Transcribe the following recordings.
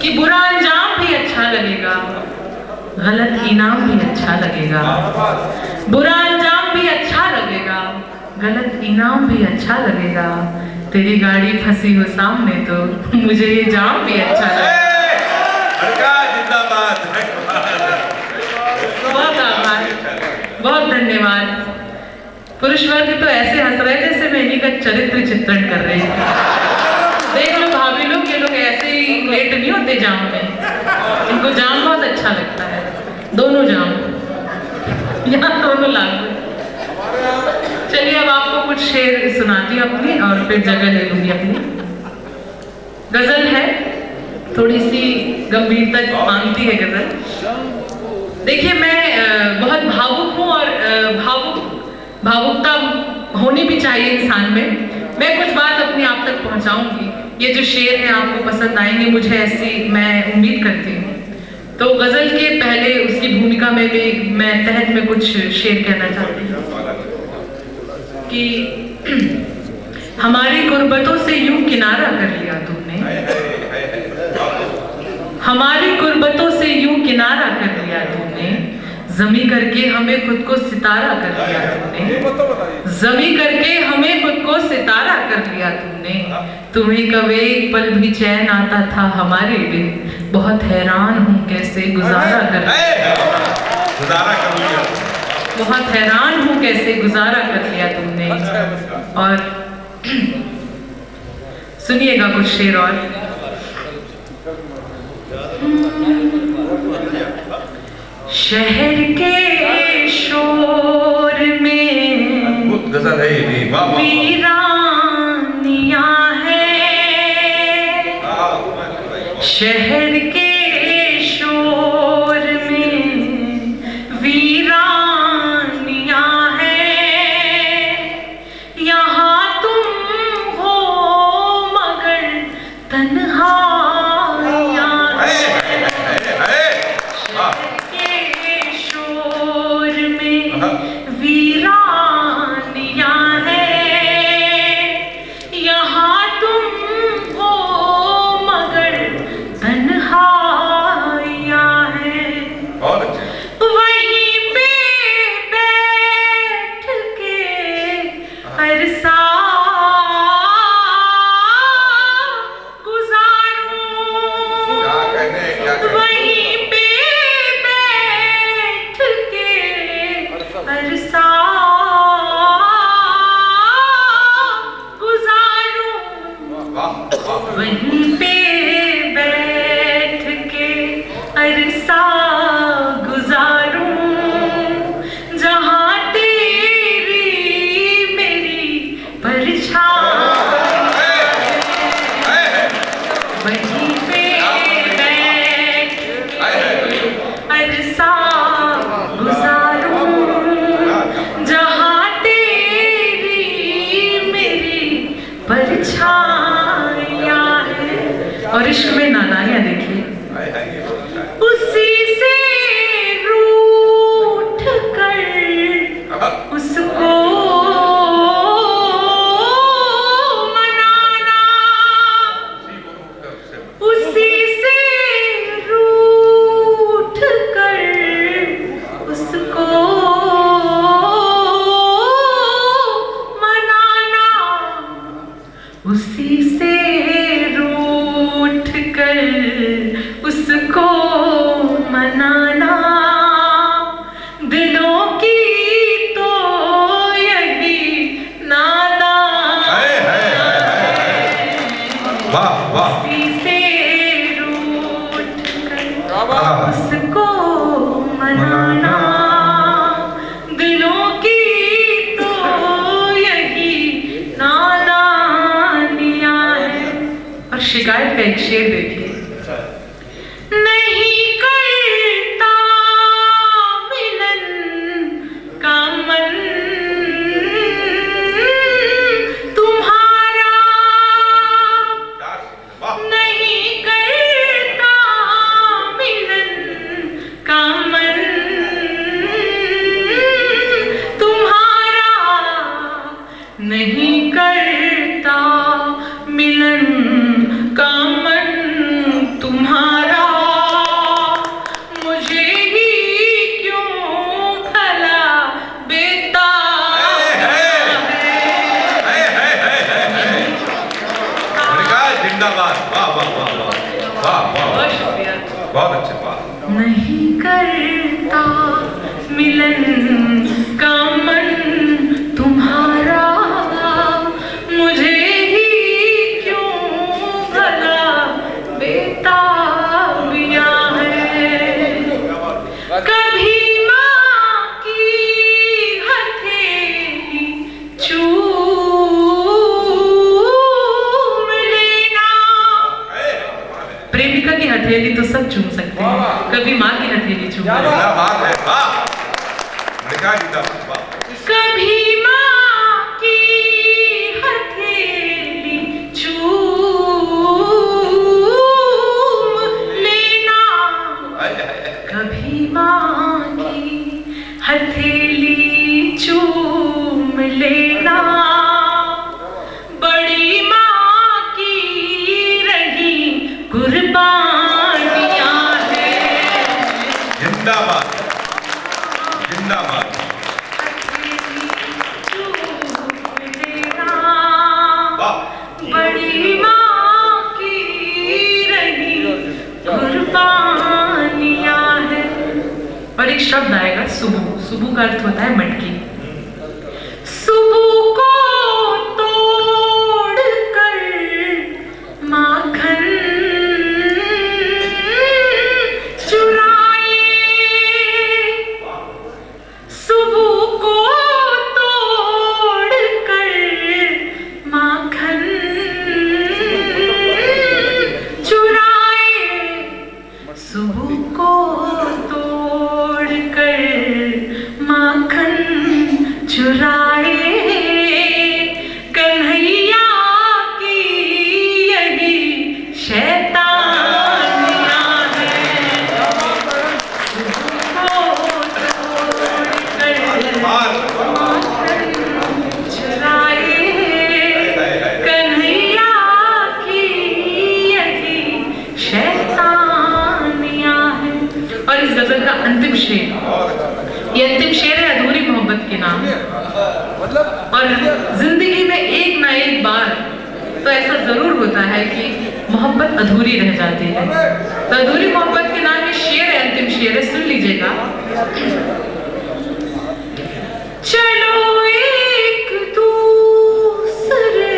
कि बुरा अंजाम भी अच्छा लगेगा, गलत इनाम भी अच्छा लगेगा। बुरा अंजाम भी अच्छा लगेगा, गलत इनाम भी अच्छा लगेगा। तेरी गाड़ी फंसी हो सामने तो मुझे ये जाम भी अच्छा लगेगा। बहुत आभार, बहुत धन्यवाद। पुरुष वर्ग तो ऐसे हंस रहे जैसे मैं इन्हीं का चरित्र चित्रण कर रही थी। देख लो भाभी लोग, ये लोग ऐसे ही लेट नहीं होते जाम में, इनको जाम बहुत अच्छा लगता है। दोनों जाम यहाँ दोनों लागू। चलिए अब आपको कुछ शेर सुनाती हूँ अपनी, और फिर जगह ले लूंगी अपनी। गजल है, थोड़ी सी गंभीरता मांगती है गजल। देखिए मैं बहुत भावुक हूँ, और भावुकता होनी भी चाहिए इंसान में। मैं कुछ बात अपनी आप तक पहुंचाऊंगी। ये जो शेर हैं आपको पसंद आएंगे, मुझे ऐसी मैं उम्मीद करती हूँ। तो गजल के पहले उसकी भूमिका में भी मैं तहत में कुछ शेर कहना चाहती हूँ कि हमारी गुर्बतों से यूं किनारा कर लिया तुमने, हमारी गुर्बतों से यूं किनारा कर लिया तुमने, जमी करके हमें खुद को सितारा कर लिया तुमने, जमी करके हमें खुद को सितारा कर लिया तुमने। तुम्हें कब एक पल भी चैन आता था हमारे बिन, बहुत हैरान हूँ कैसे गुजारा कर लिया, बहुत हैरान हूँ कैसे गुजारा कर लिया तुमने। और सुनिएगा कुछ शेर और। शहर के शोर में वीरानियां हैं, शहर के शोर में वीरानियां हैं। यहाँ तुम हो मगर तन्हाइयां वहीं पे बैठ के अरसा गुजारूं, जहां तेरी मेरी परछाई, वहीं पे बैठ के अरसा गुजारूं, जहां तेरी मेरी परछाई। और इश्क में नादानियां देखिए, उसी से रूठ कर उसको मनाना, उसी से रूठ कर उसको मनाना, उसी से उसको मनाना। दिलों की तो यही उसी से रूठ कर उसको मनाना, दिलों की तो यही नादानियां है। और शिकायत का एक शेर देखिए, नहीं करता मिलन का मन तुम्हारा, नहीं करता मिलन का मन तुम्हारा, नहीं करता मिलन का मन तुम्हारा। वाह वाह वाह वाह वाह वाह, बहुत शुक्रिया। बहुत अच्छे, वाह। नहीं करता मिलन का मन तुम्हारा, मुझे ही क्यों भला बेताबिया है। कभी माँ की हथेली चूम लेना। प्रेमिका की हथेली तो सब चूम सकते हैं, कभी माँ की हथेली चूम लेना। क्या बात है, वाह। मणिका जी का वाह। कभी माँ की हथेली चूम लेना, कभी माँ की हथेली चूम लेना। बड़ी माँ की रही कुर्बानियाँ हैं। जिंदाबाद, जिंदाबाद। बड़ी माँ की रही कुर्बानियाँ हैं। और एक शब्द आएगा सुबह। सुबह का अर्थ होता है मटकी। सुबह को तोड़ कर माखन चुराए, सुबह को तोड़ कर माखन चुराए, सुबह को तोड़ कर माखन चुराए। कन्हैया की यही शैतानियाँ हैं। सुबह को तोड़ कर माखन चुराए, कन्हैया की यही शैतानियाँ हैं। और इस गजल का अंतिम शेर, ये अंतिम शेर है अधूरी मोहब्बत के नाम। और जिंदगी में एक ना एक बार तो ऐसा जरूर होता है कि मोहब्बत अधूरी रह जाती है। तो अधूरी मोहब्बत के नाम ये शेर है, अंतिम शेर है, सुन लीजिएगा। चलो एक दूसरे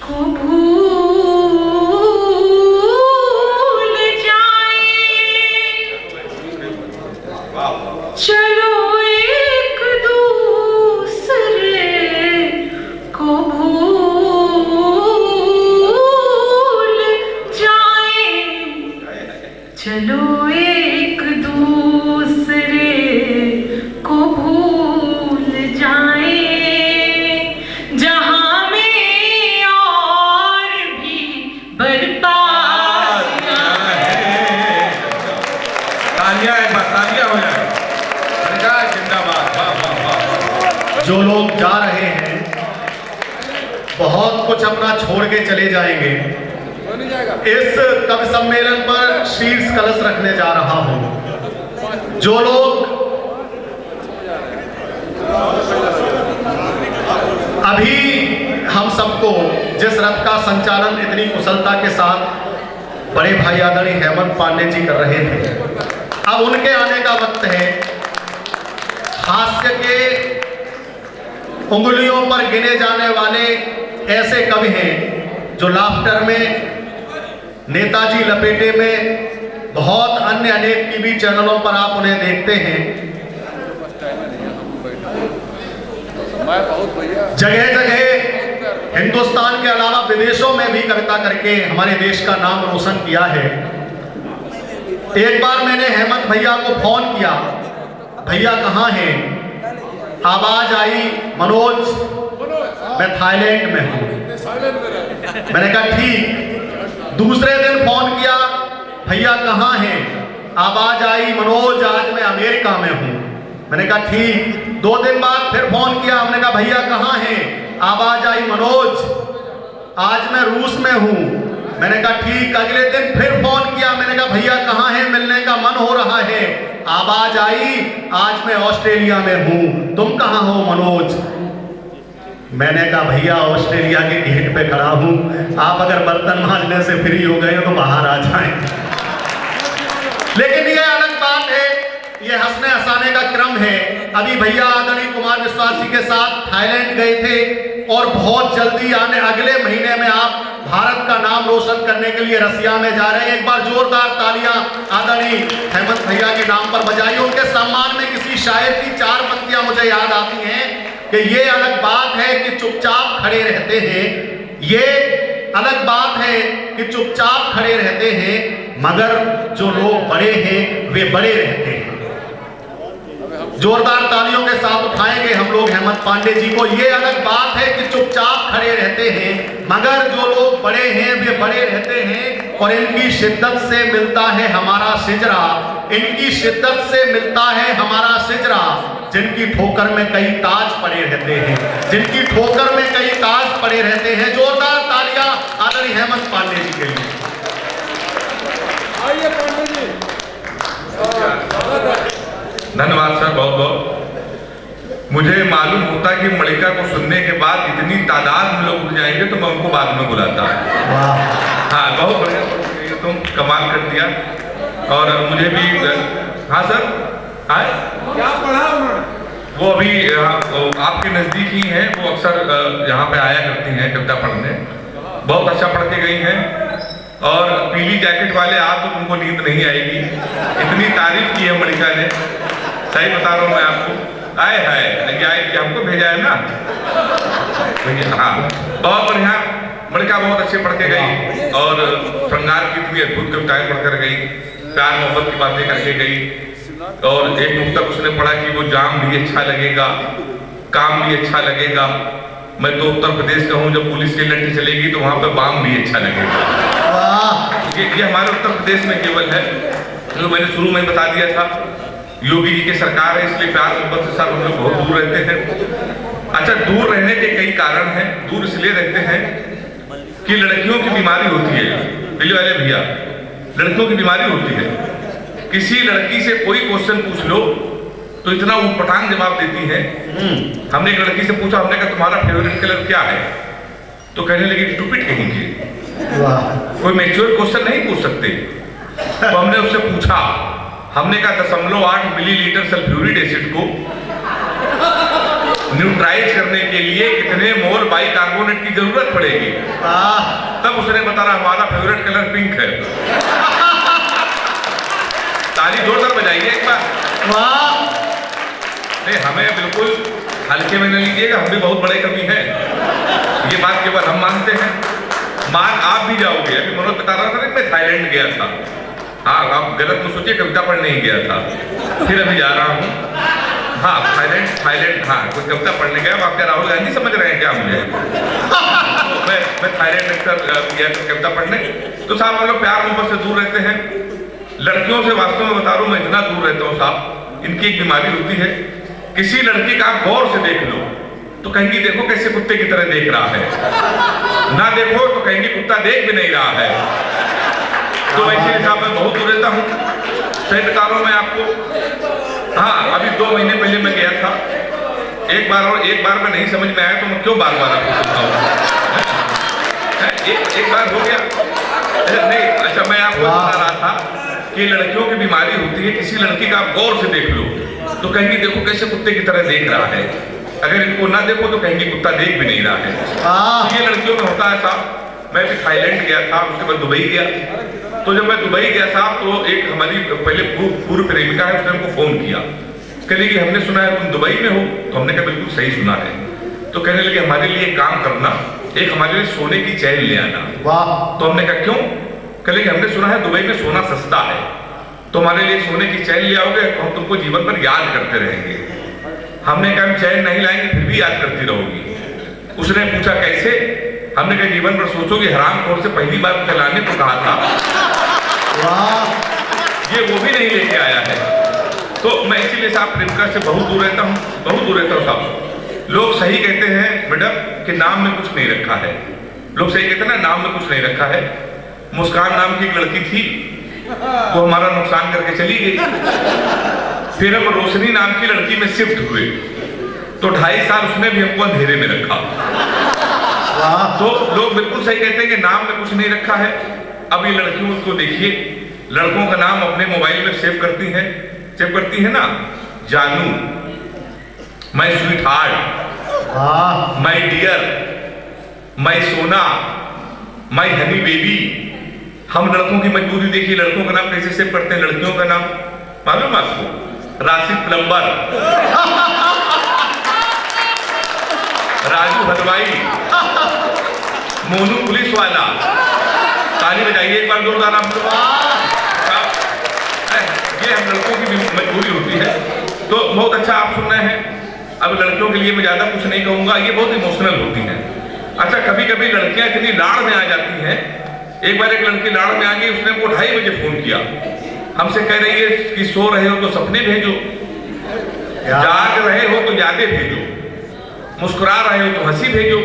को भूल जाए, चलो एक दूसरे को भूल जाए, चलो एक दूसरे को भूल जाए। जहां में और भी बर्बादियां हैं। तालियां एक बार, तालियां हो जाए। मणिका जिंदाबाद, वाह वाह वाह। जो लोग जा रहे हैं बहुत कुछ अपना छोड़ के चले जाएंगे। इस कवि सम्मेलन पर शीर्ष कलश रखने जा रहा हूं। जो लोग अभी हम सबको जिस रथ का संचालन इतनी कुशलता के साथ बड़े भाई आदरणीय हेमंत पांडे जी कर रहे थे, अब उनके आने का वक्त है। हास्य के उंगलियों पर गिने जाने वाले ऐसे कवि हैं जो लाफ्टर में, नेताजी लपेटे में, बहुत अन्य अनेक टीवी चैनलों पर आप उन्हें देखते हैं। जगह जगह हिंदुस्तान के अलावा विदेशों में भी कविता करके हमारे देश का नाम रोशन किया है। एक बार मैंने हेमंत भैया को फोन किया, भैया कहाँ हैं? आवाज आई, मनोज मैं थाईलैंड में हूँ। मैंने कहा ठीक। दूसरे दिन फोन किया, भैया कहाँ हैं? आवाज आई, मनोज आज मैं अमेरिका में हूँ। मैंने कहा ठीक। 2 दिन बाद फिर फोन किया, हमने कहा भैया कहाँ हैं? आवाज आई, मनोज आज मैं रूस में हूँ। मैंने कहा ठीक। अगले दिन फिर फोन किया, मैंने कहा भैया कहाँ हैं, मिलने का मन हो रहा है। आवाज आई, आज मैं ऑस्ट्रेलिया में हूँ। तुम कहाँ हो मनोज? मैंने कहा भैया ऑस्ट्रेलिया के गेट पे खड़ा हूँ, आप अगर बर्तन मांजने से फ्री हो गए हो तो बाहर आ जाएं। लेकिन ये अलग बात है, ये हंसने हंसाने का क्रम है। अभी भैया आदरणीय कुमार विश्वास जी के साथ थाईलैंड गए थे और बहुत जल्दी आने अगले महीने में आप भारत का नाम रोशन करने के लिए रसिया में जा रहे हैं। एक बार जोरदार तालियां आदरणीय हेमंत भैया के नाम पर बजाइए। उनके सम्मान में किसी शायर की 4 पंक्तियां मुझे याद आती हैं कि ये अलग बात है कि चुपचाप खड़े रहते हैं, ये अलग बात है कि चुपचाप खड़े रहते हैं, मगर जो लोग बड़े हैं वे बड़े रहते हैं। जोरदार तालियों के साथ उठाएंगे हम लोग हेमंत पांडे जी को। ये अलग बात है कि चुपचाप खड़े रहते हैं, मगर जो लोग बड़े हैं वे बड़े रहते हैं। और इनकी शिद्दत से मिलता है हमारा सिजरा, इनकी शिद्दत से मिलता है हमारा सिजरा। जिनकी ठोकर में कई ताज पड़े रहते हैं, जिनकी ठोकर में कई ताज पड़े रहते हैं। जोरदार तालियां आदरणीय हेमंत पांडे जी के लिए। आइए पांडे जी। धन्यवाद सर, बहुत बहुत। मुझे मालूम होता कि मलिका को सुनने के बाद इतनी तादाद में लोग उठ जाएंगे तो मैं उनको बाद में बुलाता। हाँ, बहुत बढ़िया, तुम कमाल कर दिया। और मुझे भी, हाँ सर, हाँ क्या पढ़ा उन्होंने? वो अभी आपके नजदीक ही हैं, वो अक्सर यहाँ पे आया करती हैं कविता पढ़ने, बहुत अच्छा पढ़ के गई हैं। और पीली जैकेट वाले आप तो तुमको नींद नहीं आएगी, इतनी तारीफ की है मलिका ने, सही बता रहा हूँ मैं आपको। आए हाय हमको भेजा है ना भैया। हाँ, बहुत बढ़िया, मलिका बहुत अच्छे पढ़ के गई और श्रृंगार की इतनी अद्भुत कविताएं पढ़कर गई, प्यार मोहब्बत की बातें करके गई। और एक मुक्तक उसने पढ़ा कि वो जाम भी अच्छा लगेगा, काम भी अच्छा लगेगा। मैं तो उत्तर प्रदेश का हूँ, जब पुलिस की लट्ठी चलेगी तो वहाँ पे बाम भी अच्छा लगेगा। ये हमारे उत्तर प्रदेश में केवल है, जो मैंने शुरू में बता दिया था। योगी जी की सरकार है, इसलिए प्यार मोहब्बत से सब हम लोग बहुत दूर रहते हैं। अच्छा, दूर रहने के कई कारण हैं। दूर इसलिए रहते हैं कि लड़कियों की बीमारी होती है, बिल्ली वाले भैया, लड़कियों की बीमारी होती है। किसी लड़की से कोई क्वेश्चन पूछ लो तो इतना ऊटपटांग जवाब देती है। हमने एक लड़की से पूछा, हमने कहा तुम्हारा फेवरेट कलर क्या है, तो कहने लगी स्टूपिड कहेंगे, कोई मैच्योर क्वेश्चन नहीं पूछ सकते। तो हमने उससे पूछा, हमने कहा 0.8 मिलीलीटर सल्फ्यूरिक एसिड को न्यूट्राइज करने के लिए कितने मोल बाइकार्बोनेट की जरूरत पड़ेगी। तब उसने बताया हमारा फेवरेट कलर पिंक है। ताली जोरदार बजाइए एक बार। नहीं, हमें बिल्कुल हल्के में न लीजिएगा, हम भी बहुत बड़े कवि हैं, ये बात केवल हम मानते हैं, मान आप भी जाओगे। अभी मनोज बता रहा था मैं थाईलैंड गया था। हाँ, आप गलत तो सोचिए, कविता पढ़ने ही गया था, फिर अभी जा रहा हूँ। हाँ, थाईलैंड, हाँ, कोई कविता पढ़ने गया। आप क्या राहुल गांधी समझ रहे हैं क्या मुझे? मैं थाईलैंड गया कविता पढ़ने। तो साहब हम लोग प्यार मोहब्बत से दूर रहते हैं। लड़कियों से वास्तव में बता रहा हूँ, मैं इतना दूर रहता हूँ साहब, इनकी एक बीमारी होती है, किसी लड़की का आप गौर से देख लो तो कहेंगी देखो कैसे कुत्ते की तरह देख रहा है, ना देखो तो कहेंगी कुत्ता देख भी नहीं रहा है। तो वैसे हिसाब में बहुत दूर रहता हूँ, सही बता रहा हूँ मैं आपको। हाँ, अभी 2 महीने पहले मैं गया था, एक बार में नहीं समझ में आया तो मैं क्यों बार बार आपको सुनाऊं? एक बार हो गया नहीं। अच्छा, मैं आपको बता रहा था कि लड़कियों की बीमारी होती है, किसी लड़की का आप गौर से देख लो तो कहेंगी देखो कैसे कुत्ते की तरह देख रहा है, अगर इनको ना देखो तो कहेंगी कुत्ता देख भी नहीं रहा है। तो ये लड़कियों में होता है साहब। मैं भी थाईलैंड गया था, उसके बाद दुबई गया। तो जब मैं दुबई गया साहब तो एक हमारी पहले पूर्व प्रेमिका है, उसने हमको फोन किया, कहने लगी हमने सुना है तुम दुबई में हो। तो हमने कहा बिल्कुल सही सुना है। तो कहने लगे हमारे लिए एक काम करना, एक हमारे लिए सोने की चैन ले आना। तो हमने कहा क्यों? कहने लगे हमने सुना है दुबई में सोना सस्ता है, तो हमारे लिए सोने की चैन ले आओगे तो हम तुमको जीवन भर याद करते रहेंगे। हमने कहा हम चैन नहीं लाएंगे फिर भी याद करती रहोगी। उसने पूछा कैसे? हमने कहा जीवन भर सोचोगे हरामखोर से पहली बार उसे लाने को कहा था, ये वो भी नहीं लेके आया है। तो मैं इसीलिए साहब प्रेमिका से बहुत दूर रहता हूँ, बहुत दूर रहता हूँ साहब। लोग सही कहते हैं मैडम कि नाम में कुछ नहीं रखा है, लोग सही कहते हैं ना, नाम में कुछ नहीं रखा है। मुस्कान नाम की एक लड़की थी, वो हमारा नुकसान करके चली गई। फिर हम रोशनी नाम की लड़की में शिफ्ट हुए, तो 2.5 साल उसने भी हमको अंधेरे में रखा। वाह। तो लोग बिल्कुल सही कहते हैं कि नाम में कुछ नहीं रखा है। अब ये लड़कियों को देखिए, लड़कों का नाम अपने मोबाइल में सेव करती है ना, जानू, माय स्वीट हार्ट, वाह। माय डियर, माय सोना, माय हनी बेबी। हम लड़कों की मजबूरी देखिए, लड़कों का नाम कैसे सेव करते हैं, लड़कियों का नाम मालूम आपको, राशिद प्लम्बर, राजू हलवाई, मोनू पुलिस वाला। ताली बजाइए एक बार जोरदार आप लोग। ये हम लड़कों की भी मजबूरी होती है। तो बहुत अच्छा आप सुन रहे हैं। अब लड़कियों के लिए मैं ज्यादा कुछ नहीं कहूंगा, ये बहुत इमोशनल होती हैं। अच्छा, कभी कभी लड़कियां इतनी लाड़ में आ जाती हैं। एक बार एक लड़की लाड़ में आ गई, उसने हमको 2:30 बजे फोन किया, हमसे कह रही है कि सो रहे हो तो सपने भेजो, जाग रहे हो तो यादें भेजो, मुस्कुरा रहे हो तो हंसी भेजो।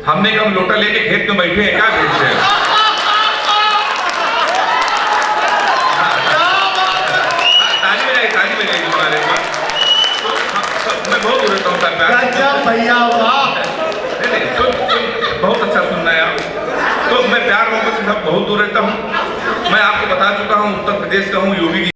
हमने कब लोटा लेके खेत में बैठे हैं, क्या भेजते हैं? ताली बजाइए तुम्हारे पास। तो मैं बहुत दूर हूँ गजब भैया, वाह। बहुत अच्छा सुनना है आप। तो मैं प्यार मोहब्बत से सब बहुत दूर रहता हूँ। मैं आपको बता चुका हूँ, उत्तर प्रदेश का हूँ, योगी जी